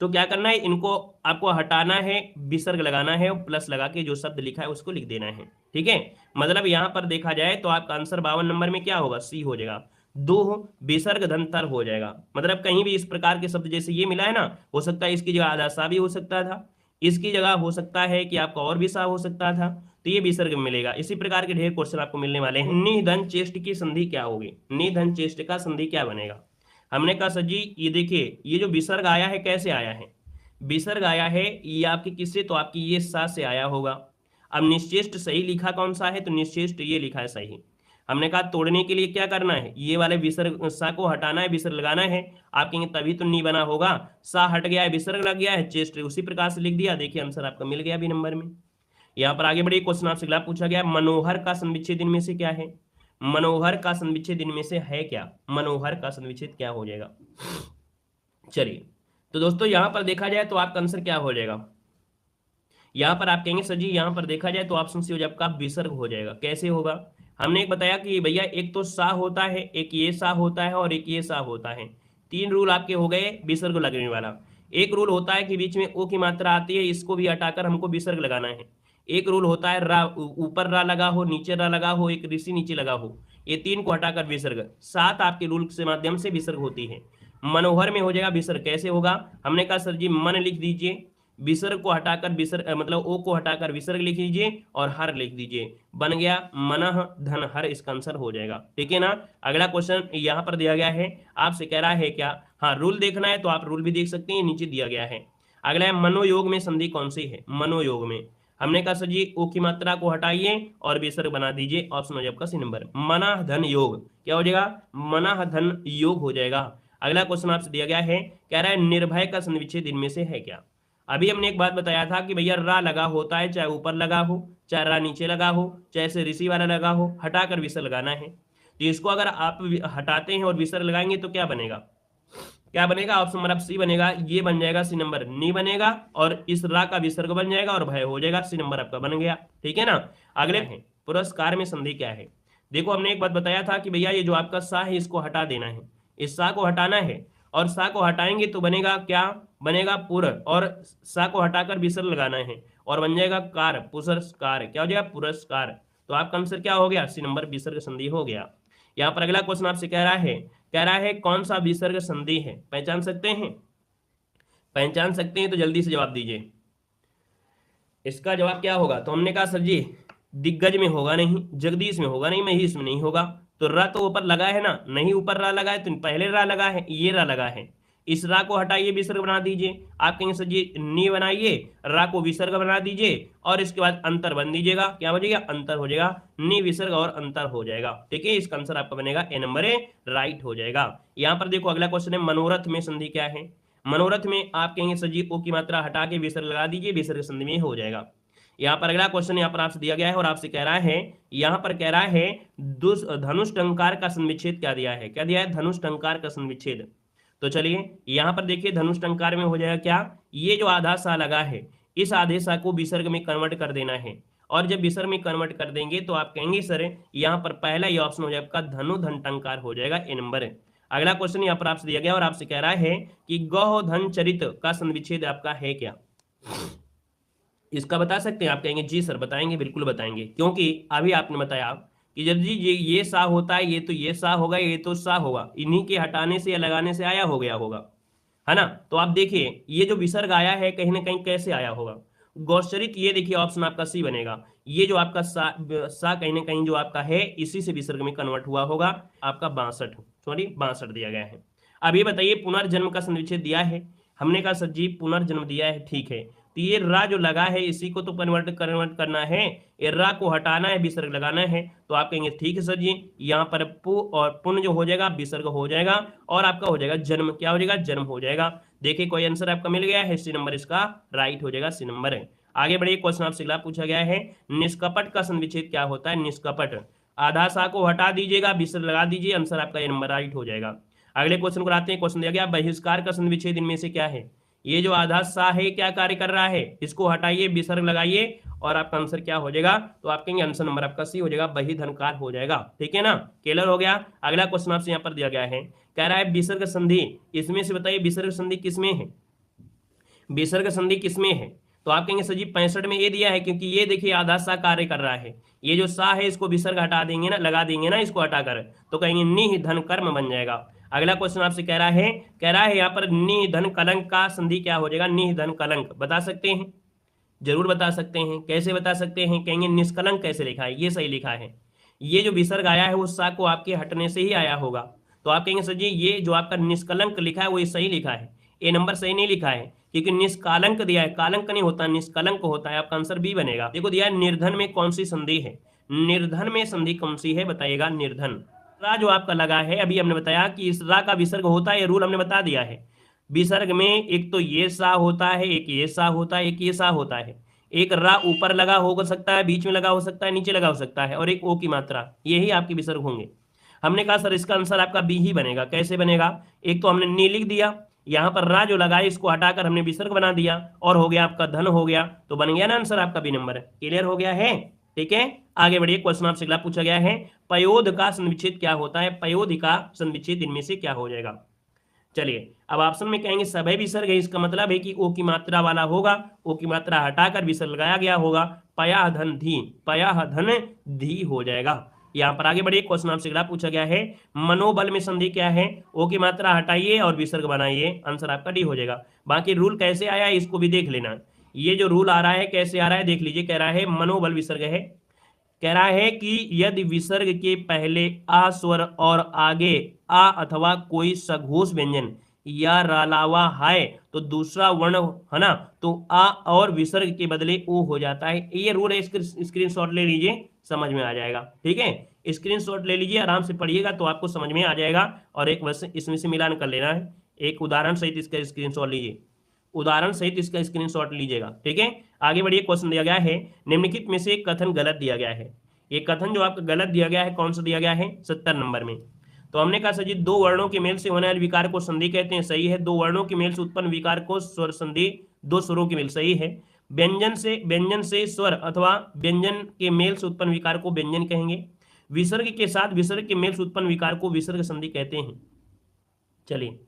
तो क्या करना है, इनको आपको हटाना है, विसर्ग लगाना है और प्लस लगा के जो शब्द लिखा है उसको लिख देना है, ठीक है। मतलब यहाँ पर देखा जाए तो आपका आंसर 52 नंबर में क्या होगा, सी हो जाएगा, दो विसर्ग धनतर हो जाएगा। मतलब कहीं भी इस प्रकार के शब्द जैसे ये मिला है ना, हो सकता है इसकी जगह आधा सा भी हो सकता था, इसकी जगह हो सकता है कि आपका और भी सा हो सकता था, तो ये विसर्ग में मिलेगा। इसी प्रकार के ढेर क्वेश्चन आपको मिलने वाले हैं। निधन चेष्ट की संधि क्या होगी, निधन चेष्ट का संधि क्या बनेगा। हमने कहा सर जी ये देखिए ये जो विसर्ग आया है कैसे आया है, विसर्ग आया है ये आपकी किससे, तो आपकी ये सा से आया होगा। अब निश्चेष्ट सही लिखा कौन सा है, तो निश्चेष्ट ये लिखा है सही। हमने कहा तोड़ने के लिए क्या करना है, ये वाले विसर्ग सा को हटाना है, विसर्ग लगाना है, आप कहेंगे तभी तो नहीं बना होगा, सा हट गया है विसर्ग लग गया है, चेष्ट उसी प्रकार से लिख दिया, देखिए आंसर आपका मिल गया अभी नंबर में। यहाँ पर आगे बढ़िए, क्वेश्चन आपसे अगला पूछा गया, मनोहर का संविच्छेद इनमें से क्या है, मनोहर का संविच्छेद इनमें से है क्या, मनोहर का संविच्छेद क्या हो जाएगा। चलिए तो दोस्तों यहाँ पर देखा जाए तो आपका आंसर क्या हो जाएगा, यहाँ पर आप कहेंगे सर जी यहाँ पर देखा जाए तो ऑप्शन सी हो जाएगा, आपका विसर्ग हो जाएगा। कैसे होगा, हमने एक बताया कि भैया एक तो सा होता है, एक ये सा होता है और एक ये सा होता है, तीन रूल आपके हो गए विसर्ग लगने वाला। एक रूल होता है कि बीच में ओ की मात्रा आती है, इसको भी हटाकर हमको विसर्ग लगाना है। एक रूल होता है रा ऊपर रा लगा हो नीचे रा लगा हो एक ऋषि नीचे लगा हो, ये तीन को हटाकर विसर्ग, सात आपके रूल के माध्यम से विसर्ग होती है। मनोहर में हो जाएगा विसर्ग, कैसे होगा, हमने कहा सर जी मन लिख दीजिए, विसर्ग को हटाकर विसर्ग मतलब ओ को हटाकर विसर्ग लिख लीजिए और हर लिख दीजिए, बन गया मनः धन हर, इसका आंसर हो जाएगा, ठीक है ना। अगला क्वेश्चन यहाँ पर दिया गया है, आपसे कह रहा है क्या, हाँ रूल देखना है तो आप रूल भी देख सकते हैं, नीचे दिया गया है। अगला है मनोयोग में संधि कौन सी है, मनोयोग में हमने कहा सर जी ओ की मात्रा को हटाइए और विसर्ग बना दीजिए, ऑप्शन हो जाएगा आपका सी नंबर, मना धन योग, क्या हो जाएगा मना धन योग हो जाएगा। अगला क्वेश्चन आपसे दिया गया है, कह रहा है निर्भय का संविच्छेद इनमें से है क्या। अभी हमने एक बात बताया था कि भैया रा लगा होता है, चाहे ऊपर लगा हो चाहे रा नीचे लगा हो चाहे से ऋषि वाला लगा हो, हटाकर विसर्ग लगाना है। तो इसको अगर आप हटाते हैं और विसर्ग लगाएंगे तो क्या बनेगा, क्या बनेगा, ऑप्शन नंबर सी बनेगा, ये बन जाएगा सी नंबर नी बनेगा और इस रा का विसर्ग बन जाएगा और भय हो जाएगा, सी नंबर आपका बन गया, ठीक है ना। अगले है पुरस्कार में संधि क्या है। देखो हमने एक बात बताया था कि भैया ये जो आपका सा है इसको हटा देना है, इस सा को हटाना है और सा को हटाएंगे तो बनेगा क्या, बनेगा पुर, और सा को हटाकर विसर्ग लगाना है और बन जाएगा कार, पुरस्कार। क्या हो जाएगा? पुरस्कार। तो आपका आंसर क्या हो गया? सी नंबर विसर्ग संधि हो गया। यहाँ पर अगला क्वेश्चन आपसे कह रहा है कौन सा विसर्ग संधि है? पहचान सकते हैं? पहचान सकते हैं तो जल्दी से जवाब दीजिए। इसका जवाब क्या होगा? तो हमने कहा सर जी दिग्गज में होगा नहीं, जगदीश में होगा नहीं, महेश में नहीं होगा। तो रा तो ऊपर लगा है ना, नहीं ऊपर रा लगा है तो पहले रा लगा है, ये रा लगा है। इस रा को हटाइए, विसर्ग बना दीजिए। आप कहेंगे सर जी नी बनाइए, रा को विसर्ग बना दीजिए और इसके बाद अंतर बन दीजिएगा। क्या हो जाएगा? अंतर हो जाएगा, नी विसर्ग और अंतर हो जाएगा। ठीक है, इसका आंसर आपका बनेगा ए नंबर ए, राइट हो जाएगा। यहाँ पर देखो अगला क्वेश्चन है मनोरथ में संधि क्या है? मनोरथ में आप कहेंगे सर जी ओ की मात्रा हटा के विसर्ग लगा दीजिए, विसर्ग संधि में हो जाएगा। यहाँ पर अगला क्वेश्चन यहाँ पर आपसे दिया गया है और आपसे कह रहा है, यहाँ पर कह रहा है धनुष टंकार का संविच्छेद क्या दिया है? क्या दिया है? धनुष टंकार का संविच्छेद। तो चलिए यहाँ पर देखिए धनुष टंकार में हो जाएगा क्या? ये जो आधा सा लगा है, इस आधे सा को विसर्ग में कन्वर्ट कर देना है, और जब विसर्ग में कन्वर्ट कर देंगे तो आप कहेंगे सर यहाँ पर पहला ये ऑप्शन हो जाएगा आपका धनु धन टंकार हो जाएगा, ए नंबर। अगला क्वेश्चन यहाँ पर आपसे दिया गया और आपसे कह रहा है कि गौ धन चरित का संविच्छेद आपका है क्या? इसका बता सकते हैं? आप कहेंगे जी सर बताएंगे, बिल्कुल बताएंगे, क्योंकि अभी आपने बताया कि जब जी ये सा होता है, ये तो ये सा होगा, ये तो सा होगा, इन्हीं के हटाने से या लगाने से आया हो गया होगा, है ना। तो आप देखिए ये जो विसर्ग आया है कहीं ना कहीं कैसे आया होगा? गौचरित, ये देखिए ऑप्शन आपका सी बनेगा। ये जो आपका सा कहीं ना कहीं जो आपका है इसी से विसर्ग में कन्वर्ट हुआ होगा। आपका 62 दिया गया है। अब ये बताइए पुनर्जन्म का संविच्छेद दिया है? हमने कहा सर जी पुनर्जन्म दिया है, ठीक है। तो ये रा जो लगा है इसी को तो कन्वर्ट करना है, ये रा को हटाना है, विसर्ग लगाना है। तो आप कहेंगे ठीक है सर जी, यहाँ पर पु और पुन जो हो जाएगा विसर्ग हो जाएगा और आपका हो जाएगा जन्म। क्या हो जाएगा? जन्म हो जाएगा। देखिए कोई आंसर आपका मिल गया है, सी नंबर इसका राइट हो जाएगा, सी नंबर है। आगे बढ़िए, क्वेश्चन आपसे अगला पूछा गया है निष्कपट का संविच्छेद क्या होता है? निष्कपट, आधा सा को हटा दीजिएगा, विसर्ग लगा दीजिए, आंसर आपका ये नंबर राइट हो जाएगा। अगले क्वेश्चन को आते हैं। क्वेश्चन दिया गया बहिष्कार का संविच्छेद इनमें से क्या है? ये जो आधा सा है क्या कार्य कर रहा है? इसको हटाइए, विसर्ग लगाइए और आपका आंसर क्या हो जाएगा? तो आप कहेंगे आंसर नंबर आपका सी हो जाएगा, बहिधनकार हो जाएगा। ठीक है ना, क्लियर हो गया। अगला क्वेश्चन आपसे यहाँ पर दिया गया है, कह रहा है विसर्ग संधि, इसमें से बताइए विसर्ग संधि किसमें है? विसर्ग संधि किसमें है? तो आप कहेंगे सर जी 65 में ये दिया है, क्योंकि ये देखिए आधा सा कार्य कर रहा है। ये जो सा है इसको विसर्ग हटा देंगे ना, लगा देंगे ना इसको हटाकर, तो कहेंगे निह धन कर्म बन जाएगा। अगला क्वेश्चन आपसे कह रहा है यहाँ पर निह धन कलंक का संधि क्या हो जाएगा? निह धन कलंक बता सकते हैं? जरूर बता सकते हैं। कैसे बता सकते हैं? कहेंगे निष्कलंक कैसे लिखा है? ये सही लिखा है। ये जो विसर्ग आया है उस सा को आपके हटने से ही आया होगा। तो आप कहेंगे सर जी ये जो आपका निष्कलंक लिखा है वो ये सही लिखा है, ए नंबर सही नहीं लिखा है, क्योंकि निष्कालंक दिया है, कालंक नहीं होता, निष्कलंक होता है। आपका आंसर बी बनेगा। देखो दिया है निर्धन में कौन सी संधि है? निर्धन में संधि कौन सी है बताइएगा? निर्धन रा जो आपका लगा है, अभी हमने बताया कि इस रा का विसर्ग होता है, ये रूल हमने बता दिया है। विसर्ग में एक तो ये सा होता है, एक ये सा होता है, एक ये सा होता है। एक रा ऊपर लगा हो सकता है, बीच में लगा हो सकता है, नीचे लगा हो सकता है, और एक ओ की मात्रा, यही आपके विसर्ग होंगे। हमने कहा सर इसका आंसर आपका बी ही बनेगा। कैसे बनेगा? एक तो हमने नी लिख दिया, यहाँ पर रा जो लगा है इसको हटाकर हमने विसर्ग बना दिया और हो गया आपका धन हो गया, तो बन गया ना आंसर आपका बी नंबर। क्लियर हो गया है? ठीक है, आगे बढ़िए। क्वेश्चन आपसे अगला पूछा गया है पयोध का संविच्छेद क्या होता है? पयोध का संविच्छेद इनमें से क्या हो जाएगा? चलिए अब ऑप्शन में कहेंगे सभी विसर्ग है, इसका मतलब है कि ओ की मात्रा वाला होगा, ओ की मात्रा हटाकर विसर्ग लगाया गया होगा। पया धन धी, पया धन धी हो जाएगा। यहाँ पर आगे बढ़िए। क्वेश्चन आपसे अगला पूछा गया है मनोबल में संधि क्या है? ओ की मात्रा हटाइए और विसर्ग बनाइए, आंसर आपका डी हो जाएगा। बाकी रूल कैसे आया है इसको भी देख लेना। ये जो रूल आ रहा है कैसे आ रहा है देख लीजिए। कह रहा है मनोबल विसर्ग है, कह रहा है कि यदि विसर्ग के पहले आ स्वर और आगे आ अथवा कोई सघोष व्यंजन या रालावा है तो दूसरा वर्ण है ना, तो आ और विसर्ग के बदले ओ हो जाता है। ये रूल है, स्क्रीनशॉट ले लीजिए, समझ में आ जाएगा। ठीक है, स्क्रीनशॉट ले लीजिए, आराम से पढ़िएगा तो आपको समझ में आ जाएगा। और एक बस इसमें से मिलान कर लेना है, एक उदाहरण सहित इसका स्क्रीनशॉट लीजिए, उदाहरण सहित इसका स्क्रीनशॉट लीजिएगा। ठीक है, आगे बढ़िए। क्वेश्चन दिया गया है निम्नलिखित में से एक कथन गलत दिया गया है। ये कथन जो आपका गलत दिया गया है कौन सा दिया गया है? 70 नंबर में। तो हमने कहा सर जी दो वर्णों के मेल से होने वाले विकार को संधि कहते हैं, सही है। दो वर्णों के मेल से उत्पन्न विकार को स्वर संधि, दो स्वरों के मेल, सही है। व्यंजन से स्वर अथवा व्यंजन के मेल से उत्पन्न विकार को व्यंजन कहेंगे। विसर्ग के साथ विसर्ग के मेल से उत्पन्न विकार को विसर्ग संधि कहते हैं। चलिए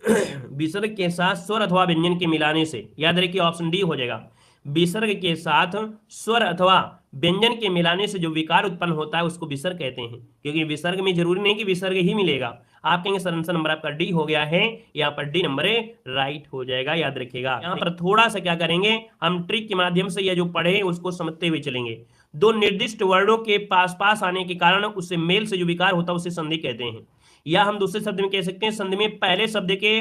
विसर्ग के साथ स्वर अथवा व्यंजन के मिलाने से, याद रखिए ऑप्शन डी हो जाएगा। विसर्ग के साथ स्वर अथवा व्यंजन के मिलाने से जो विकार उत्पन्न होता है उसको विसर्ग कहते हैं, क्योंकि विसर्ग में जरूरी नहीं कि विसर्ग ही मिलेगा। आप कहेंगे सर आंसर नंबर आपका डी हो गया है, यहाँ पर डी नंबर राइट हो जाएगा, याद रखिएगा। यहाँ पर थोड़ा सा क्या करेंगे, हम ट्रिक के माध्यम से यह जो पढ़े उसको समझते हुए चलेंगे। दो निर्दिष्ट वर्णों के पास पास आने के कारण उससे मेल से जो विकार होता है उसे संधि कहते हैं। या हम दूसरे शब्द में कह सकते हैं, संधि में पहले शब्द के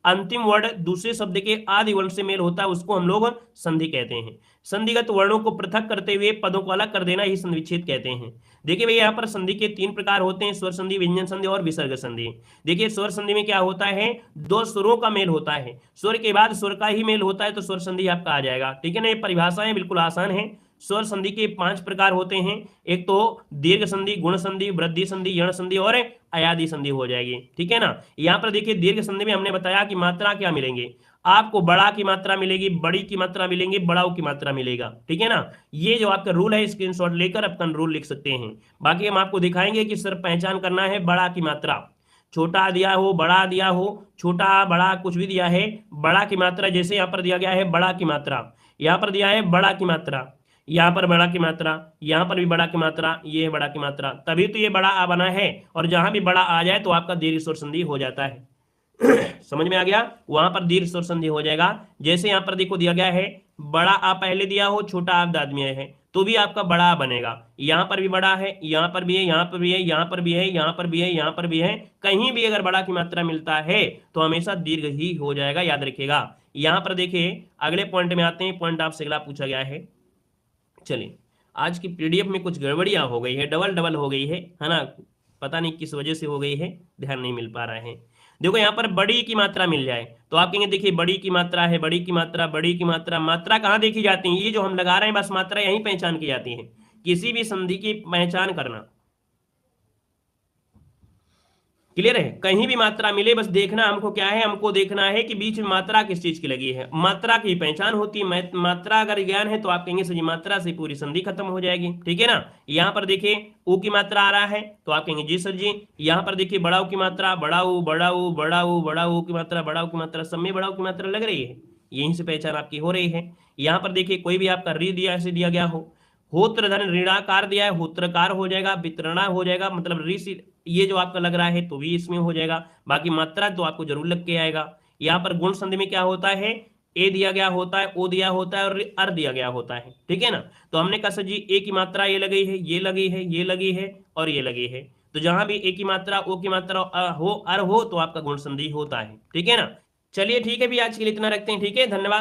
अंतिम वर्ण दूसरे शब्द के आदि वर्ण से मेल होता है उसको हम लोग संधि कहते हैं। संधिगत वर्णों को पृथक करते हुए पदों को अलग कर देना ही संधि विच्छेद कहते हैं। देखिए भैया यहाँ पर संधि के 3 प्रकार होते हैं, स्वर संधि, व्यंजन संधि और विसर्ग संधि। देखिए स्वर संधि में क्या होता है, 2 स्वरों का मेल होता है, स्वर के बाद स्वर का ही मेल होता है तो स्वर संधि आपका आ जाएगा। ठीक है ना, ये परिभाषाएं बिल्कुल आसान है। स्वर संधि के 5 प्रकार होते हैं, एक तो दीर्घ संधि, गुण संधि, वृद्धि संधि, यण संधि और अयादि संधि हो जाएगी। ठीक है ना, यहाँ पर देखिए दीर्घ संधि में हमने बताया कि मात्रा क्या मिलेंगे, आपको बड़ा की मात्रा मिलेगी, बड़ी की मात्रा मिलेंगी, बड़ाऊ की मात्रा मिलेगा। ठीक है ना, ये जो आपका रूल है स्क्रीनशॉट लेकर अपन रूल लिख सकते हैं। बाकी हम आपको दिखाएंगे कि सर पहचान करना है बड़ा की मात्रा, छोटा दिया हो, बड़ा दिया हो, छोटा बड़ा कुछ भी दिया है, बड़ा की मात्रा जैसे यहाँ पर दिया गया है बड़ा की मात्रा, यहाँ पर दिया है बड़ा की मात्रा, यहाँ पर बड़ा की मात्रा, यहाँ पर भी बड़ा की मात्रा, ये है बड़ा की मात्रा, तभी तो ये बड़ा आ बना है। और जहां भी बड़ा आ जाए तो आपका दीर्घ स्वर संधि हो जाता है। समझ में आ गया, वहां पर दीर्घ स्वर संधि हो जाएगा। जैसे यहाँ पर देखो दिया गया है बड़ा आ पहले दिया हो, छोटा आ बाद में है तो भी आपका बड़ा आ बनेगा। यहाँ पर भी बड़ा है, यहाँ पर भी है, यहाँ पर भी है, यहाँ पर भी है, यहाँ पर भी है, यहाँ पर भी है, कहीं भी अगर बड़ा की मात्रा मिलता है तो हमेशा दीर्घ ही हो जाएगा, याद रखिएगा। यहाँ पर देखिए अगले पॉइंट में आते हैं, पॉइंट आपसे अगला पूछा गया है। चलिए आज की पीडीएफ में कुछ गड़बड़ियां हो गई है, डबल डबल हो गई है ना, पता नहीं किस वजह से हो गई है, ध्यान नहीं मिल पा रहा है। देखो यहाँ पर बड़ी की मात्रा मिल जाए तो आप कहेंगे देखिए बड़ी की मात्रा है, बड़ी की मात्रा, बड़ी की मात्रा, मात्रा कहाँ देखी जाती है, ये जो हम लगा रहे हैं बस मात्रा यहीं पहचान की जाती है। किसी भी संधि की पहचान करना क्लियर है, कहीं भी मात्रा मिले बस देखना हमको क्या है, हमको देखना है कि बीच में मात्रा किस चीज की लगी है, मात्रा की पहचान होती है। मात्रा अगर ज्ञान है तो आप कहेंगे सर जी मात्रा से पूरी संधि खत्म हो जाएगी। ठीक है ना, यहाँ पर देखिए ऊ की मात्रा आ रहा है तो आप कहेंगे जी सर जी। यहाँ पर देखिए बड़ाऊ की मात्रा, बड़ाऊ बड़ाऊ बड़ाऊ बड़ाऊ की मात्रा, बड़ाऊ की मात्रा, सब में बड़ाऊ की मात्रा लग रही है, यहीं से पहचान आपकी हो रही है। यहाँ पर देखिए कोई भी आपका री दिया ऐसे दिया गया हो, होत्र धन ऋणाकार दिया है, होत्रकार हो जाएगा, वितरणा हो जाएगा, मतलब ऋषि ये जो आपका लग रहा है तो भी इसमें हो जाएगा। बाकी मात्रा तो आपको जरूर लग के आएगा। यहाँ पर गुण संधि में क्या होता है, ए दिया गया होता है, ओ दिया होता है और अर दिया गया होता है। ठीक है ना, तो हमने कहा सर जी ए की मात्रा ये लगी है, ये लगी है, ये लगी है और ये लगी है, तो जहां भी ए की मात्रा, ओ की मात्रा हो, अर हो तो आपका गुण संधि होता है। ठीक है ना, चलिए ठीक है भी आज के लिए इतना रखते हैं। ठीक है, धन्यवाद।